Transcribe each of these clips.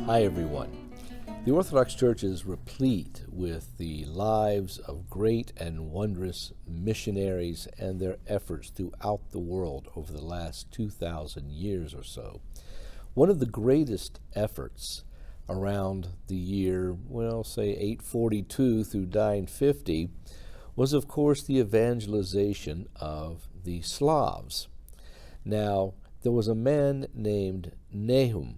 Hi, everyone. The Orthodox Church is replete with the lives of great and wondrous missionaries and their efforts throughout the world over the last 2,000 years or so. One of the greatest efforts around the year, say 842 through 950, was, of course, the evangelization of the Slavs. Now, there was a man named Naum,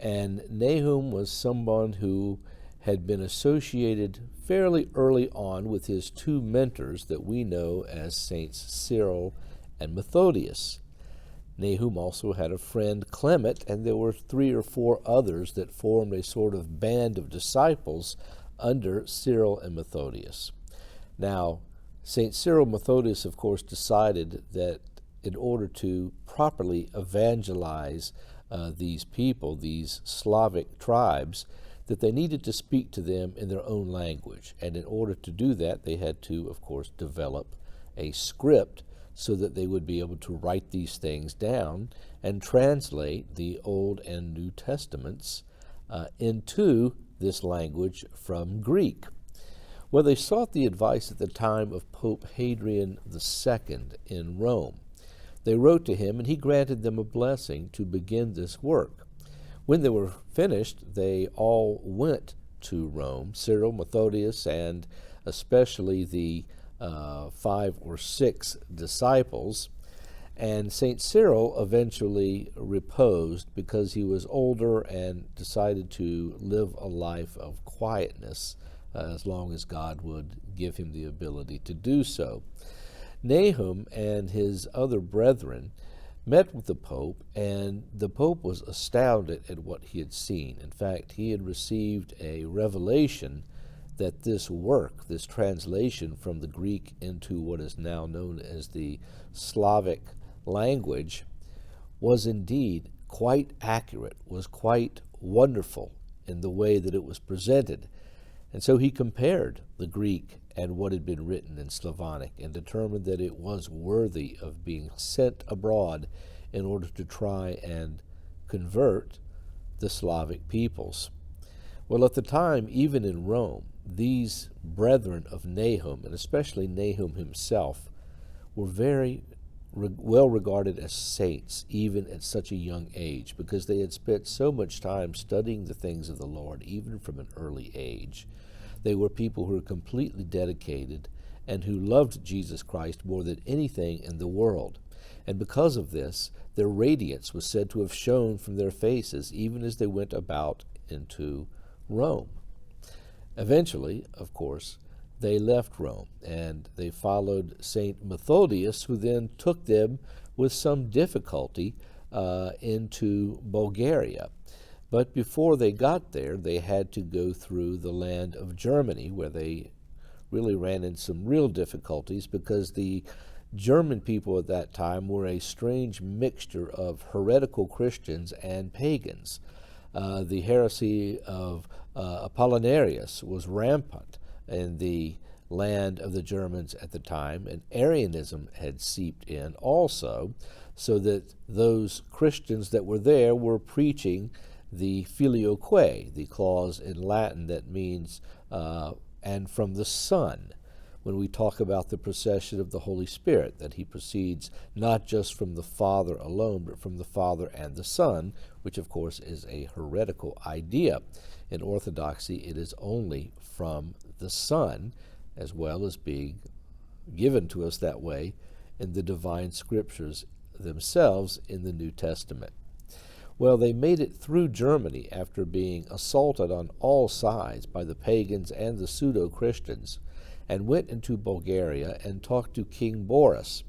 and Naum was someone who had been associated fairly early on with his two mentors that we know as Saints Cyril and Methodius. Naum also had a friend, Clement, and there were 3 or 4 others that formed a sort of band of disciples under Cyril and Methodius. Now, St. Cyril Methodius, of course, decided that in order to properly evangelize these people, these Slavic tribes, that they needed to speak to them in their own language. And in order to do that, they had to, of course, develop a script so that they would be able to write these things down and translate the Old and New Testaments into this language from Greek. Well, they sought the advice at the time of Pope Hadrian II in Rome. They wrote to him, and he granted them a blessing to begin this work. When they were finished, they all went to Rome, Cyril, Methodius, and especially the 5 or 6 disciples. And St. Cyril eventually reposed because he was older and decided to live a life of quietness as long as God would give him the ability to do so. Naum and his other brethren met with the Pope, and the Pope was astounded at what he had seen. In fact, he had received a revelation that this work, this translation from the Greek into what is now known as the Slavic language, was indeed quite accurate, was quite wonderful in the way that it was presented. And so he compared the Greek and what had been written in Slavonic and determined that it was worthy of being sent abroad in order to try and convert the Slavic peoples. Well, at the time, even in Rome, these brethren of Naum, and especially Naum himself, were very well regarded as saints, even at such a young age, because they had spent so much time studying the things of the Lord, even from an early age. They were people who were completely dedicated and who loved Jesus Christ more than anything in the world. And because of this, their radiance was said to have shone from their faces, even as they went about into Rome. Eventually, of course, they left Rome, and they followed St. Methodius, who then took them with some difficulty into Bulgaria. But before they got there, they had to go through the land of Germany, where they really ran into some real difficulties because the German people at that time were a strange mixture of heretical Christians and pagans. The heresy of Apollinarius was rampant in the land of the Germans at the time, and Arianism had seeped in also, so that those Christians that were there were preaching the filioque, the clause in Latin that means and from the Son, when we talk about the procession of the Holy Spirit, that he proceeds not just from the Father alone, but from the Father and the Son, which of course is a heretical idea. In Orthodoxy, it is only from the Son, as well as being given to us that way in the divine scriptures themselves in the New Testament. Well, they made it through Germany after being assaulted on all sides by the pagans and the pseudo-Christians, and went into Bulgaria and talked to King Boris.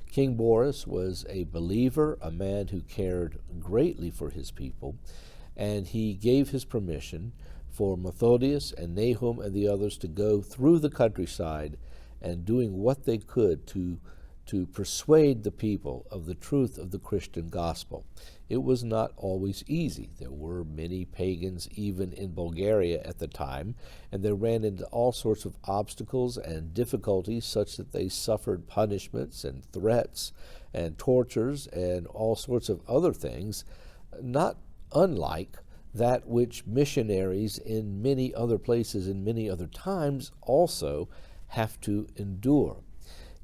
King Boris was a believer, a man who cared greatly for his people, and he gave his permission for Methodius and Naum and the others to go through the countryside and doing what they could to persuade the people of the truth of the Christian gospel. It was not always easy. There were many pagans even in Bulgaria at the time, and they ran into all sorts of obstacles and difficulties such that they suffered punishments and threats and tortures and all sorts of other things, not unlike that which missionaries in many other places in many other times also have to endure.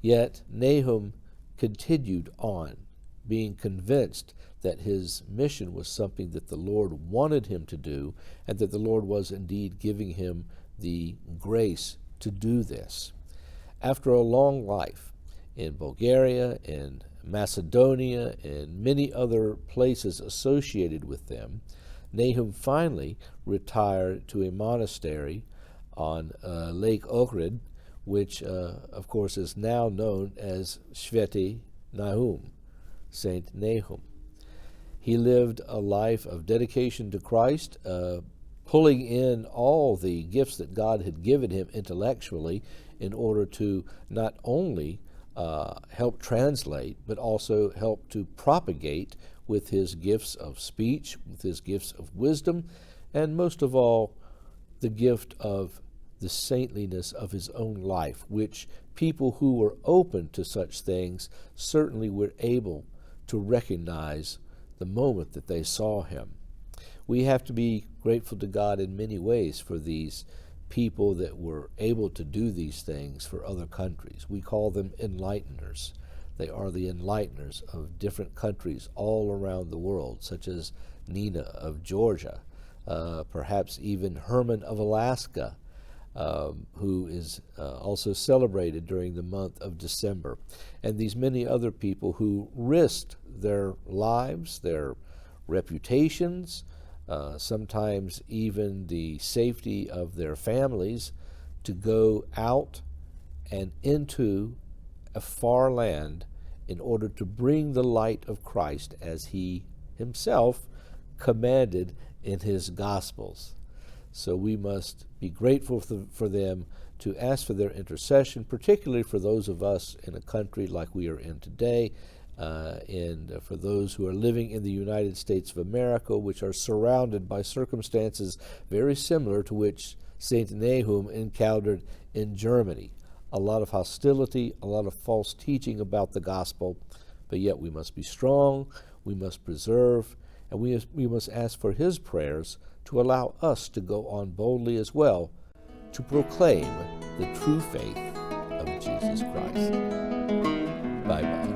Yet Nahum continued on, being convinced that his mission was something that the Lord wanted him to do, and that the Lord was indeed giving him the grace to do this. After a long life in Bulgaria, in Macedonia, and many other places associated with them, Nahum finally retired to a monastery on Lake Ohrid, which, of course, is now known as Sveti Naum, Saint Nahum. He lived a life of dedication to Christ, pulling in all the gifts that God had given him intellectually in order to not only help translate, but also help to propagate with his gifts of speech, with his gifts of wisdom, and most of all, the gift of the saintliness of his own life, which people who were open to such things certainly were able to recognize the moment that they saw him. We have to be grateful to God in many ways for these people that were able to do these things for other countries. We call them Enlighteners. They are the Enlighteners of different countries all around the world, such as Nina of Georgia, perhaps even Herman of Alaska, who is also celebrated during the month of December, and these many other people who risked their lives, their reputations, sometimes even the safety of their families, to go out and into a far land in order to bring the light of Christ as he himself commanded in his Gospels. So we must be grateful for them, to ask for their intercession, particularly for those of us in a country like we are in today, and for those who are living in the United States of America, which are surrounded by circumstances very similar to which St. Nahum encountered in Germany. A lot of hostility, a lot of false teaching about the gospel, but yet we must be strong, we must preserve, and we must ask for his prayers to allow us to go on boldly as well to proclaim the true faith of Jesus Christ. Bye-bye.